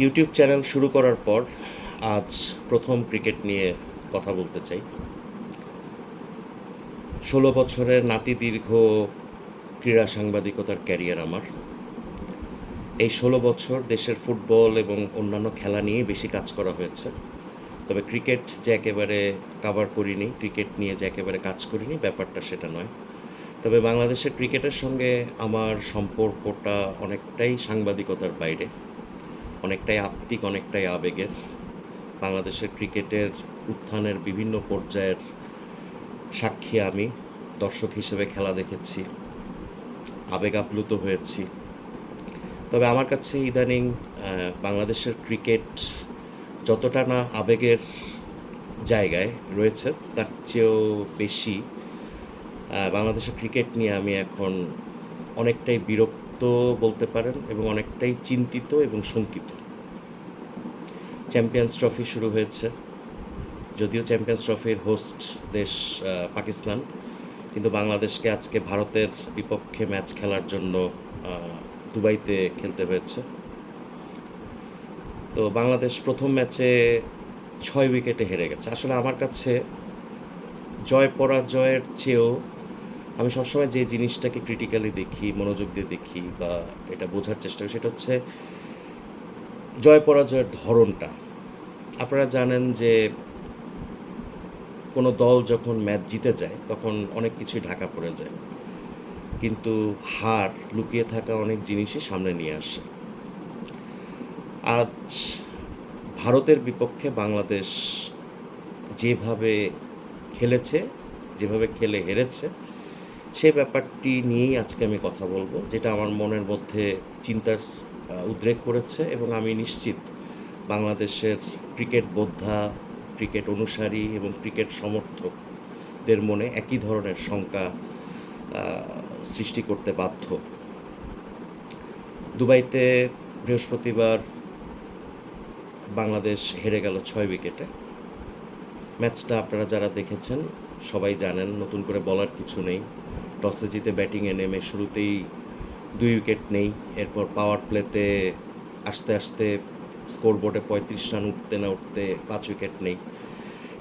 YouTube channel শুরু করার পর আজ প্রথম ক্রিকেট নিয়ে কথা বলতে চাই। ১৬ বছরের নাতিদীর্ঘ ক্রীড়া সাংবাদিকতার ক্যারিয়ার আমার। এই ১৬ বছর দেশের ফুটবল এবং অন্যান্য খেলা নিয়ে বেশি কাজ করা হয়েছে। তবে ক্রিকেট যে একেবারে কাভার করিনি, ক্রিকেট নিয়ে যে একেবারে কাজ করিনি, ব্যাপারটা সেটা নয়। তবে বাংলাদেশের ক্রিকেটের সঙ্গে আমার সম্পর্কটা অনেকটাই সাংবাদিকতার বাইরে, অনেকটাই আত্মিক, অনেকটাই আবেগের। বাংলাদেশের ক্রিকেটের উত্থানের বিভিন্ন পর্যায়ের সাক্ষী আমি। দর্শক হিসেবে খেলা দেখেছি, আবেগ আপ্লুত হয়েছি। তবে আমার কাছে ইদানিং বাংলাদেশের ক্রিকেট যতটা না আবেগের জায়গায় রয়েছে, তার চেয়েও বেশি বাংলাদেশের ক্রিকেট নিয়ে আমি এখন অনেকটাই বিরক্ত বলতে পারেন, এবং অনেকটাই চিন্তিত এবং শঙ্কিত। চ্যাম্পিয়ন্স ট্রফি শুরু হয়েছে, যদিও চ্যাম্পিয়ন্স ট্রফির হোস্ট দেশ পাকিস্তান, কিন্তু বাংলাদেশকে আজকে ভারতের বিপক্ষে ম্যাচ খেলার জন্য দুবাইতে খেলতে হয়েছে। তো বাংলাদেশ প্রথম ম্যাচে 6 উইকেটে হেরে গেছে। আসলে আমার কাছে জয় পরাজয়ের চেয়েও আমি সবসময় যে জিনিসটাকে ক্রিটিক্যালি দেখি, মনোযোগ দিয়ে দেখি বা এটা বোঝার চেষ্টা করি, সেটা হচ্ছে জয় পরাজয়ের ধরনটা। আপনারা জানেন যে কোনো দল যখন ম্যাচ জিতে যায় তখন অনেক কিছুই ঢাকা পড়ে যায়, কিন্তু হার লুকিয়ে থাকা অনেক জিনিসই সামনে নিয়ে আসে। আজ ভারতের বিপক্ষে বাংলাদেশ যেভাবে খেলেছে, যেভাবে খেলে হেরেছে, সেই ব্যাপারটি নিয়েই আজকে আমি কথা বলবো, যেটা আমার মনের মধ্যে চিন্তার উদ্রেক করেছে। এবং আমি নিশ্চিত বাংলাদেশের ক্রিকেট বোদ্ধা, ক্রিকেট অনুসারী এবং ক্রিকেট সমর্থকদের মনে একই ধরনের শঙ্কা সৃষ্টি করতে বাধ্য। দুবাইতে বৃহস্পতিবার বাংলাদেশ হেরে গেল 6 উইকেটে। ম্যাচটা আপনারা যারা দেখেছেন সবাই জানেন, নতুন করে বলার কিছু নেই। টসে জিতে ব্যাটিংয়ে নেমে শুরুতেই 2 উইকেট নেই। এরপর পাওয়ার প্লেতে আস্তে আস্তে স্কোরবোর্ডে 35 রান উঠতে না উঠতে 5 উইকেট নেই।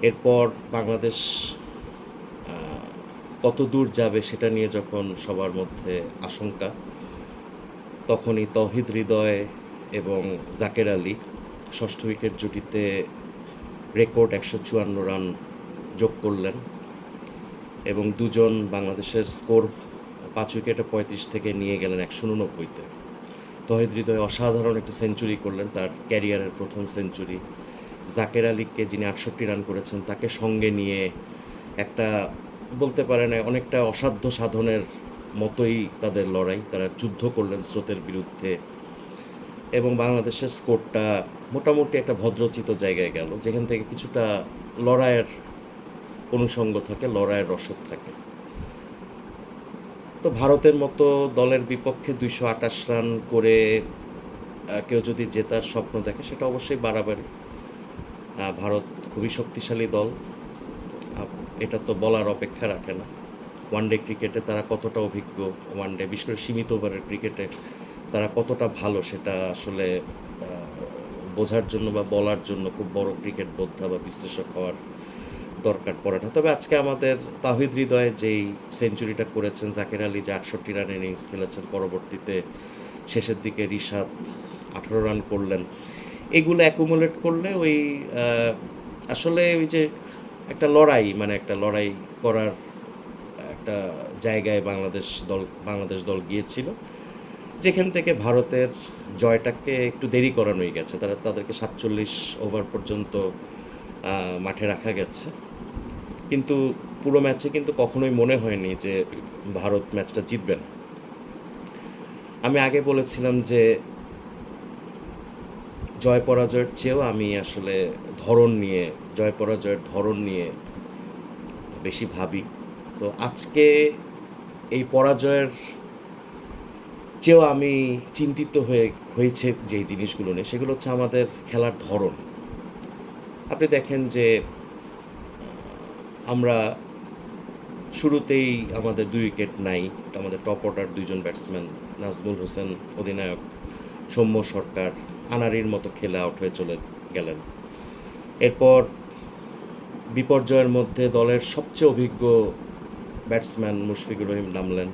এরপর বাংলাদেশ কত দূর যাবে সেটা নিয়ে যখন সবার মধ্যে আশঙ্কা, তখনই তৌহিদ হৃদয় এবং জাকের আলী ষষ্ঠ উইকেট জুটিতে রেকর্ড 154 রান যোগ করলেন, এবং দুজন বাংলাদেশের স্কোর 5 উইকেটে 35 থেকে নিয়ে গেলেন 189-তে। তৌহিদ হৃদয় অসাধারণ একটা সেঞ্চুরি করলেন, তার ক্যারিয়ারের প্রথম সেঞ্চুরি। জাকের আলীকে, যিনি 68 রান করেছেন, তাকে সঙ্গে নিয়ে একটা বলতে পারেন অনেকটা অসাধ্য সাধনের মতোই তাদের লড়াই, তারা যুদ্ধ করলেন স্রোতের বিরুদ্ধে, এবং বাংলাদেশের স্কোরটা মোটামুটি একটা ভদ্রচিত জায়গায় গেল, যেখান থেকে কিছুটা লড়াইয়ের অনুষঙ্গ থাকে, লড়াইয়ের রসদ থাকে। তো ভারতের মতো দলের বিপক্ষে 228 রান করে কেউ যদি জেতার স্বপ্ন দেখে, সেটা অবশ্যই বাড়াবাড়ি। ভারত খুবই শক্তিশালী দল, এটা তো বলার অপেক্ষা রাখে না। ওয়ানডে ক্রিকেটে তারা কতটা অভিজ্ঞ, ওয়ানডে বিশেষ করে সীমিত ওভারের ক্রিকেটে তারা কতটা ভালো, সেটা আসলে বোঝার জন্য বা বলার জন্য খুব বড় ক্রিকেট বোদ্ধা বা বিশ্লেষক হওয়ার দরকার পড়ে না। তবে আজকে আমাদের তাহিদ হৃদয়ে যেই সেঞ্চুরিটা করেছেন, জাকের আলী যে 68 রান ইনিংস খেলেছেন, পরবর্তীতে শেষের দিকে রিশাদ 18 রান করলেন, এগুলো অ্যাকুমুলেট করলে ওই আসলে ওই যে একটা লড়াই, মানে একটা লড়াই করার একটা জায়গায় বাংলাদেশ দল গিয়েছিল, যেখান থেকে ভারতের জয়টাকে একটু দেরি করানোই গেছে। তাদেরকে 47 ওভার পর্যন্ত মাঠে রাখা গেছে, কিন্তু পুরো ম্যাচে কিন্তু কখনোই মনে হয়নি যে ভারত ম্যাচটা জিতবে না। আমি আগে বলেছিলাম যে জয় পরাজয়ের চেয়েও আমি আসলে জয় পরাজয়ের ধরন নিয়ে বেশি ভাবি। তো আজকে এই পরাজয়ের চেয়েও আমি চিন্তিত হয়েছে যে জিনিসগুলো নিয়ে, সেগুলো হচ্ছে আমাদের খেলার ধরন। আপনি দেখেন যে আমরা শুরুতেই আমাদের 2 উইকেট নাই, আমাদের টপ অর্ডার 2জন ব্যাটসম্যান, নাজমুল হোসেন অধিনায়ক, সৌম্য সরকার আনাড়ির মতো খেলে আউট হয়ে চলে গেলেন। এরপর বিপর্যয়ের মধ্যে দলের সবচেয়ে অভিজ্ঞ ব্যাটসম্যান মুশফিকুর রহিম নামলেন।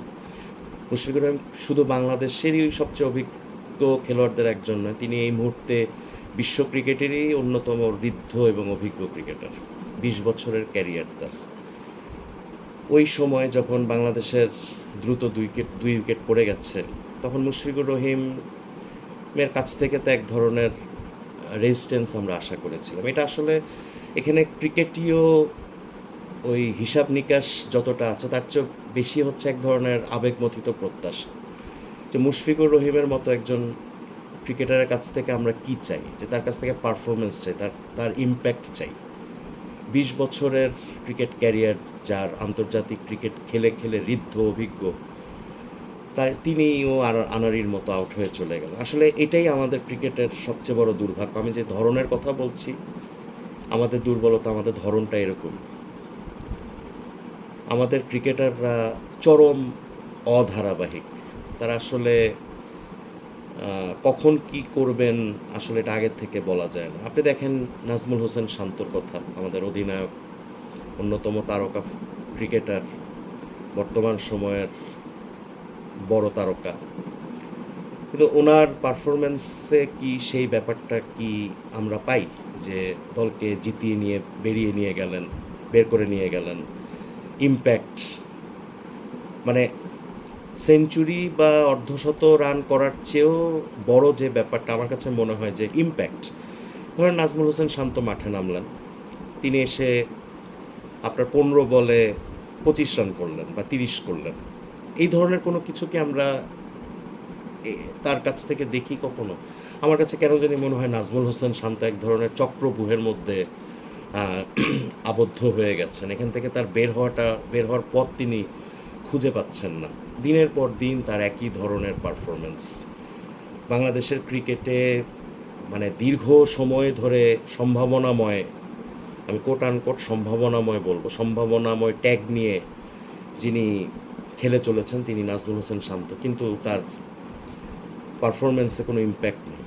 মুশফিকুর রহিম শুধু বাংলাদেশেরই সবচেয়ে অভিজ্ঞ খেলোয়াড়দের একজন নয়, তিনি এই মুহূর্তে বিশ্ব ক্রিকেটেরই অন্যতম ঋদ্ধ এবং অভিজ্ঞ ক্রিকেটার। 20 বছরের ক্যারিয়ার তার। ওই সময় যখন বাংলাদেশের দ্রুত দুই উইকেট পড়ে গেছে, তখন মুশফিকুর রহিমের কাছ থেকে তো এক ধরনের রেজিস্ট্যান্স আমরা আশা করেছিলাম। এটা আসলে এখানে ক্রিকেটীয় ওই হিসাব নিকাশ যতটা আছে তার চেয়ে বেশি হচ্ছে এক ধরনের আবেগমথিত প্রত্যাশা, যে মুশফিকুর রহিমের মতো একজন ক্রিকেটারের কাছ থেকে আমরা কি চাই, যে তার কাছ থেকে পারফরমেন্স চাই, তার ইম্প্যাক্ট চাই। 20 বছরের ক্রিকেট ক্যারিয়ার যার, আন্তর্জাতিক ক্রিকেট খেলে খেলে ঋদ্ধ অভিজ্ঞ, তাই তিনিও আনাড়ির মতো আউট হয়ে চলে গেল। আসলে এটাই আমাদের ক্রিকেটের সবচেয়ে বড় দুর্ভাগ্য। আমি যে ধরনের কথা বলছি, আমাদের দুর্বলতা, আমাদের ধরনটা এরকম। আমাদের ক্রিকেটাররা চরম অধারাবাহিক। তারা আসলে কখন কি করবেন আসলে এটা আগের থেকে বলা যায় না। আপনি দেখেন নাজমুল হোসেন শান্তর কথা, আমাদের অধিনায়ক, অন্যতম তারকা ক্রিকেটার, বর্তমান সময়ের বড় তারকা, কিন্তু ওনার পারফরমেন্সে কি সেই ব্যাপারটা কি আমরা পাই, যে দলকে জিতিয়ে নিয়ে বের করে নিয়ে গেলেন। ইম্প্যাক্ট মানে সেঞ্চুরি বা অর্ধশত রান করার চেয়েও বড় যে ব্যাপারটা আমার কাছে মনে হয় যে ইম্প্যাক্ট। ধরেন নাজমুল হোসেন শান্ত মাঠে নামলেন, তিনি এসে আপনার 15 বলে 25 রান করলেন বা 30 করলেন। এই ধরনের কোনো কিছু কি আমরা তার কাছ থেকে দেখি কখনো? আমার কাছে কেন জানি মনে হয় নাজমুল হোসেন শান্ত এক ধরনের চক্রব্যূহের মধ্যে আবদ্ধ হয়ে গেছেন। এখান থেকে তার বের হওয়ার পথ তিনি খুঁজে পাচ্ছেন না। দিনের পর দিন তার একই ধরনের পারফরমেন্স। বাংলাদেশের ক্রিকেটে মানে দীর্ঘ সময় ধরে সম্ভাবনাময়, আমি কোট আনকোট সম্ভাবনাময় বলবো, সম্ভাবনাময় ট্যাগ নিয়ে যিনি খেলে চলেছেন তিনি নাজমুল হোসেন শান্ত, কিন্তু তার পারফরমেন্সে কোনো ইম্প্যাক্ট নেই।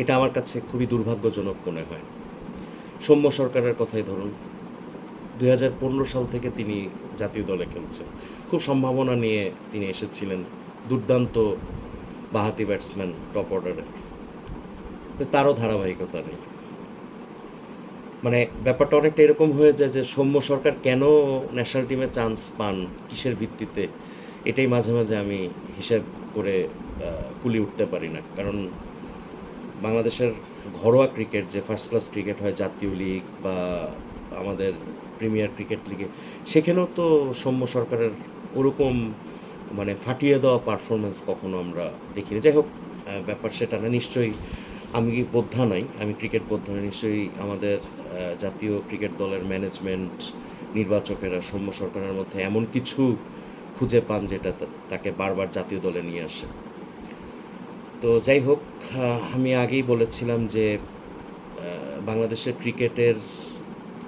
এটা আমার কাছে খুবই দুর্ভাগ্যজনক মনে হয়। সৌম্য সরকারের কথাই ধরুন, 2015 সাল থেকে তিনি জাতীয় দলে খেলছেন, খুব সম্ভাবনা নিয়ে তিনি এসেছিলেন, দুর্দান্ত বাঁহাতি ব্যাটসম্যান টপ অর্ডারে, তারও ধারাবাহিকতা নেই। মানে ব্যাপারটা অনেকটা এরকম হয়ে যায় যে সৌম্য সরকার কেন ন্যাশনাল টিমে চান্স পান, কিসের ভিত্তিতে, এটাই মাঝে মাঝে আমি হিসাব করে কুলি উঠতে পারি না। কারণ বাংলাদেশের ঘরোয়া ক্রিকেট, যে ফার্স্ট ক্লাস ক্রিকেট হয় জাতীয় লিগ বা আমাদের প্রিমিয়ার ক্রিকেট লিগে, সেখানেও তো সৌম্য সরকারের ওরকম মানে ফাটিয়ে দেওয়া পারফরমেন্স কখনো আমরা দেখিনি। যাই হোক, ব্যাপার সেটা না। নিশ্চয়ই আমি বোদ্ধা নাই, আমি ক্রিকেট বোদ্ধা নই। নিশ্চয়ই আমাদের জাতীয় ক্রিকেট দলের ম্যানেজমেন্ট, নির্বাচকেরা সৌম্য সরকারের মধ্যে এমন কিছু খুঁজে পান যেটা তাকে বারবার জাতীয় দলে নিয়ে আসে। তো যাই হোক, আমি আগেই বলেছিলাম যে বাংলাদেশের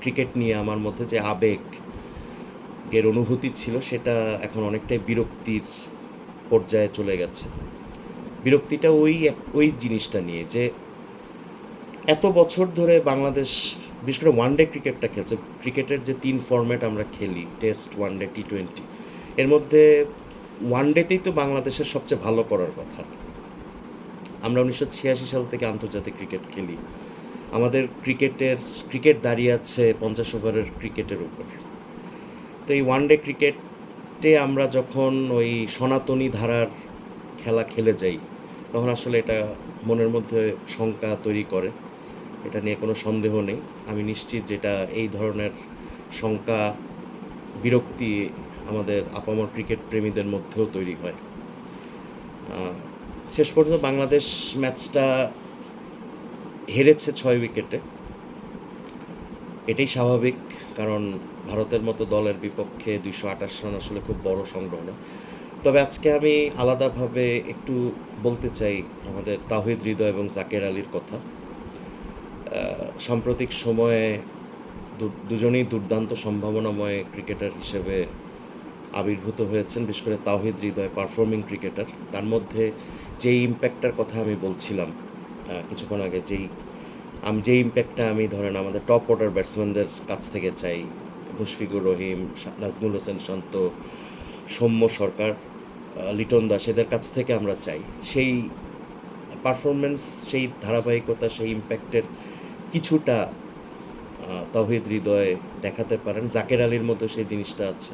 ক্রিকেট নিয়ে আমার মধ্যে যে আবেগের অনুভূতি ছিল সেটা এখন অনেকটাই বিরক্তির পর্যায়ে চলে গেছে। বিরক্তিটা ওই জিনিসটা নিয়ে যে এত বছর ধরে বাংলাদেশ বিশেষ করে ওয়ানডে ক্রিকেটটা খেলছে। ক্রিকেটের যে 3 ফরম্যাট আমরা খেলি, টেস্ট, ওয়ানডে, টি20, এর মধ্যে ওয়ানডেতেই তো বাংলাদেশের সবচেয়ে ভালো করার কথা। আমরা 1986 সাল থেকে আন্তর্জাতিক ক্রিকেট খেলি। আমাদের ক্রিকেট দাঁড়িয়ে আছে 50 ওভারের ক্রিকেটের উপর। তো এই ওয়ানডে ক্রিকেটে আমরা যখন ওই সনাতনী ধারার খেলা খেলে যাই, তখন আসলে এটা মনের মধ্যে শঙ্কা তৈরি করে, এটা নিয়ে কোনো সন্দেহ নেই। আমি নিশ্চিত যেটা এই ধরনের শঙ্কা, বিরক্তি আমাদের আপামর ক্রিকেট প্রেমীদের মধ্যেও তৈরি হয়। শেষ পর্যন্ত বাংলাদেশ ম্যাচটা হেরেছে 6 উইকেটে। এটাই স্বাভাবিক, কারণ ভারতের মতো দলের বিপক্ষে 228 রান আসলে খুব বড় সংগ্রহ না। তবে আজকে আমি আলাদাভাবে একটু বলতে চাই আমাদের তাওহিদ হৃদয় এবং জাকের আলীর কথা। সাম্প্রতিক সময়ে দুজনেই দুর্দান্ত সম্ভাবনাময় ক্রিকেটার হিসেবে আবির্ভূত হয়েছেন। বিশেষ করে তাওহিদ হৃদয় পারফর্মিং ক্রিকেটার। তার মধ্যে যে ইম্প্যাক্টটার কথা আমি বলছিলাম, কিছুক্ষণ আগে যে ইম্প্যাক্টটা আমি ধরেন আমাদের টপ অর্ডার ব্যাটসম্যানদের কাছ থেকে চাই, মুশফিকুর রহিম, নাজমুল হোসেন শান্ত, সৌম্য সরকার, লিটন দাস, এদের কাছ থেকে আমরা চাই সেই পারফরমেন্স, সেই ধারাবাহিকতা, সেই ইম্প্যাক্টের কিছুটা তাওহিদ হৃদয় দেখাতে পারেন। জাকের আলীর মতো সেই জিনিসটা আছে,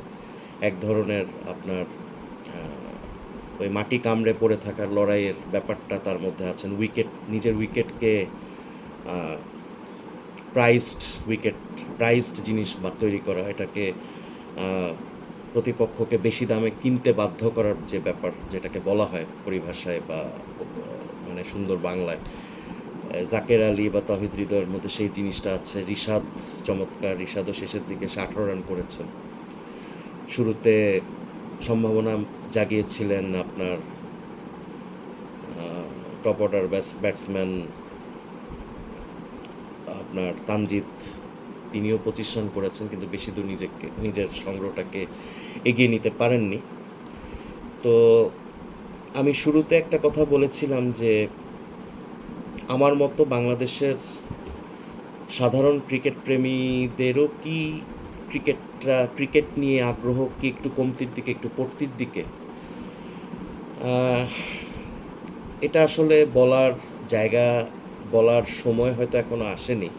এক ধরনের আপনার ওই মাটি কামড়ে পড়ে থাকার লড়াইয়ের ব্যাপারটা তার মধ্যে আছেন। নিজের উইকেটকে প্রাইসড জিনিস তৈরি করা, এটাকে প্রতিপক্ষকে বেশি দামে কিনতে বাধ্য করার যে ব্যাপার, যেটাকে বলা হয় পরিভাষায় বা মানে সুন্দর বাংলায়, জাকের আলী বা তাওহিদ হৃদয়ের মধ্যে সেই জিনিসটা আছে। রিশাদ চমৎকার, রিশাদও শেষের দিকে 18 রান করেছেন। শুরুতে সম্ভাবনা জাগিয়েছিলেন আপনার টপ অর্ডার ব্যাটসম্যান আপনার তানজিদ, তিনিও 25 রান করেছেন, কিন্তু বেশি দূর নিজের সংগ্রহটাকে এগিয়ে নিতে পারেননি। তো আমি শুরুতে একটা কথা বলেছিলাম যে আমার মতো বাংলাদেশের সাধারণ ক্রিকেট প্রেমীদেরও কি ক্রিকেট নিয়ে আগ্রহ কি একটু কমতির দিকে, একটু পড়তির দিকে, এটা আসলে বলার জায়গা, বলার সময় হয়তো এখনো আসেনি।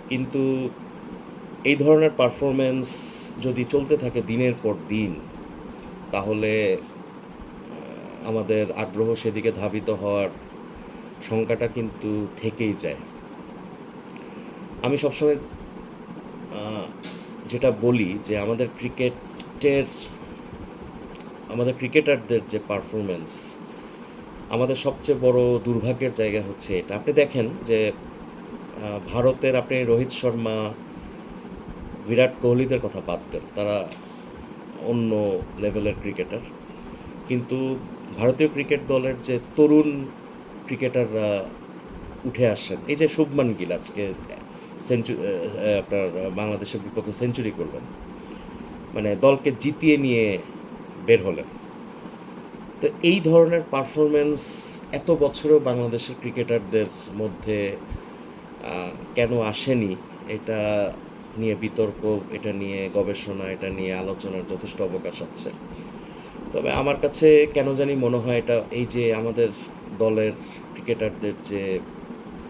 কিন্তু এই ধরনের পারফরমেন্স যদি চলতে থাকে দিনের পর দিন, তাহলে আমাদের আগ্রহ সেদিকে ধাবিত হওয়ার সংখ্যাটা কিন্তু থেকেই যায়। আমি সবসময় যেটা বলি যে আমাদের ক্রিকেটারদের যে পারফরমেন্স, আমাদের সবচেয়ে বড় দুর্ভাগ্যের জায়গা হচ্ছে এটা। আপনি দেখেন যে ভারতের আপনি রোহিত শর্মা, বিরাট কোহলিদের কথা বাদ দেন, তারা অন্য লেভেলের ক্রিকেটার, কিন্তু ভারতীয় ক্রিকেট দলের যে তরুণ ক্রিকেটাররা উঠে আসেন, এই যে শুভমান গিল আজকে আপনার বাংলাদেশের বিপক্ষে সেঞ্চুরি করলেন, মানে দলকে জিতিয়ে নিয়ে বের হলেন। তো এই ধরনের পারফরমেন্স এত বছরেও বাংলাদেশের ক্রিকেটারদের মধ্যে কেন আসেনি, এটা নিয়ে বিতর্ক, এটা নিয়ে গবেষণা, এটা নিয়ে আলোচনার যথেষ্ট অবকাশ আছে। তবে আমার কাছে কেন জানি মনে হয় এটা, এই যে আমাদের দলের ক্রিকেটারদের যে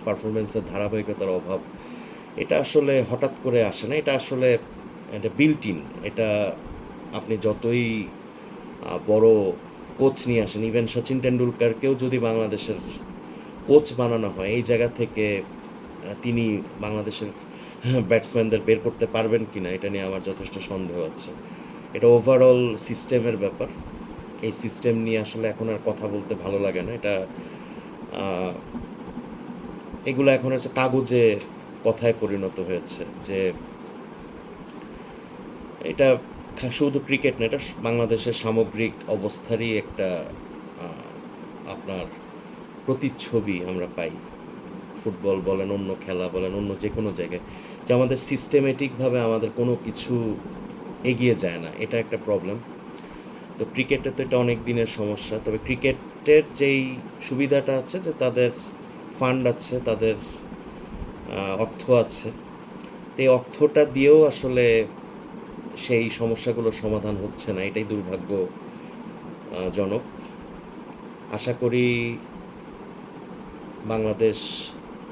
পারফরমেন্সের ধারাবাহিকতার অভাব, এটা আসলে হঠাৎ করে আসে না, এটা আসলে এটা বিল্ট ইন। এটা আপনি যতই বড় কোচ নিয়ে আসেন, ইভেন সচিন টেন্ডুলকারকেও যদি বাংলাদেশের কোচ বানানো হয়, এই জায়গা থেকে তিনি বাংলাদেশের ব্যাটসম্যানদের বের করতে পারবেন কি না, এটা নিয়ে আমার যথেষ্ট সন্দেহ আছে। এটা ওভারঅল সিস্টেমের ব্যাপার। এই সিস্টেম নিয়ে আসলে এখন আর কথা বলতে ভালো লাগে না। এগুলো এখন হচ্ছে কাগজে কথায় পরিণত হয়েছে যে এটা শুধু ক্রিকেট না, এটা বাংলাদেশের সামগ্রিক অবস্থারই একটা আপনার প্রতিচ্ছবি আমরা পাই। ফুটবল বলেন, অন্য খেলা বলেন, অন্য যে কোনো জায়গায়, যে আমাদের সিস্টেমেটিকভাবে আমাদের কোনো কিছু এগিয়ে যায় না, এটা একটা প্রবলেম। তো ক্রিকেটে তো এটা অনেক দিনের সমস্যা। তবে ক্রিকেটের যেই সুবিধাটা আছে যে তাদের ফান্ড আছে, তাদের অর্থ আছে, তো এই অর্থটা দিয়েও আসলে সেই সমস্যাগুলোর সমাধান হচ্ছে না, এটাই দুর্ভাগ্যজনক। আশা করি বাংলাদেশ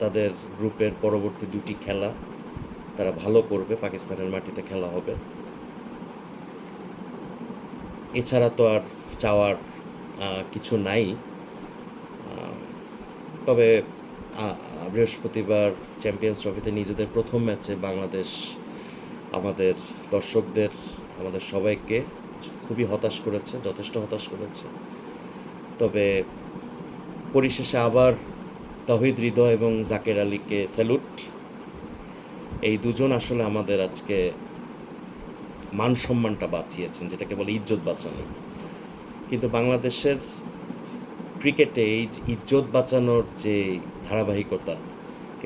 তাদের গ্রুপের পরবর্তী দুটি খেলা তারা ভালো করবে, পাকিস্তানের মাটিতে খেলা হবে। এছাড়া তো আর চাওয়ার কিছু নাই। তবে বৃহস্পতিবার চ্যাম্পিয়ন্স ট্রফিতে নিজেদের প্রথম ম্যাচে বাংলাদেশ আমাদের দর্শকদের, আমাদের সবাইকে খুবই হতাশ করেছে, যথেষ্ট হতাশ করেছে। তবে পরিশেষে আবার তাওহিদ হৃদয় এবং জাকের আলীকে স্যালুট। এই দুজন আসলে আমাদের আজকে মান সম্মানটা বাঁচিয়েছেন, যেটাকে বলে ইজ্জত বাঁচানো। কিন্তু বাংলাদেশের ক্রিকেটে এই ইজ্জত বাঁচানোর যে ধারাবাহিকতা,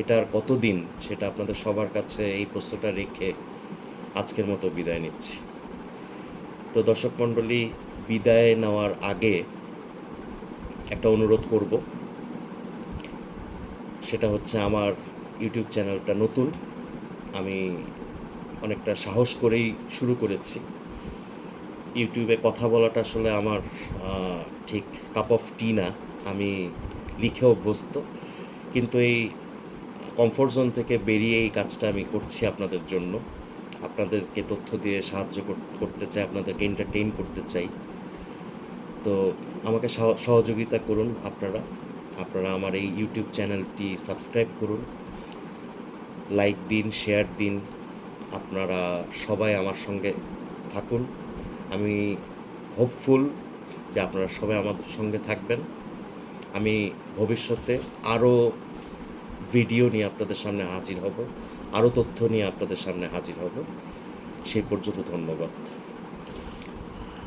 এটা আর কতদিন, সেটা আপনাদের সবার কাছে এই প্রশ্নটা রেখে আজকের মতো বিদায় নিচ্ছি। তো দর্শক মণ্ডলী, বিদায় নেওয়ার আগে একটা অনুরোধ করব। সেটা হচ্ছে আমার ইউটিউব চ্যানেলটা নতুন। আমি অনেকটা সাহস করেই শুরু করেছি। ইউটিউবে কথা বলাটা আসলে আমার ঠিক কাপ অফ টি না। আমি লিখে অভ্যস্ত। কিন্তু এই কমফোর্ট জোন থেকে বেরিয়ে এই কাজটা আমি করছি আপনাদের জন্য। আপনাদেরকে তথ্য দিয়ে সাহায্য করতে চাই, আপনাদেরকে এন্টারটেইন করতে চাই। তো আমাকে সহযোগিতা করুন আপনারা। আপনারা আমার এই ইউটিউব চ্যানেলটি সাবস্ক্রাইব করুন, লাইক দিন, শেয়ার দিন। আপনারা সবাই আমার সঙ্গে থাকুন। আমি হোপফুল যে আপনারা সবাই আমাদের সঙ্গে থাকবেন। আমি ভবিষ্যতে আরও ভিডিও নিয়ে আপনাদের সামনে হাজির হব, আরও তথ্য নিয়ে আপনাদের সামনে হাজির হব। সেই পর্যন্ত ধন্যবাদ।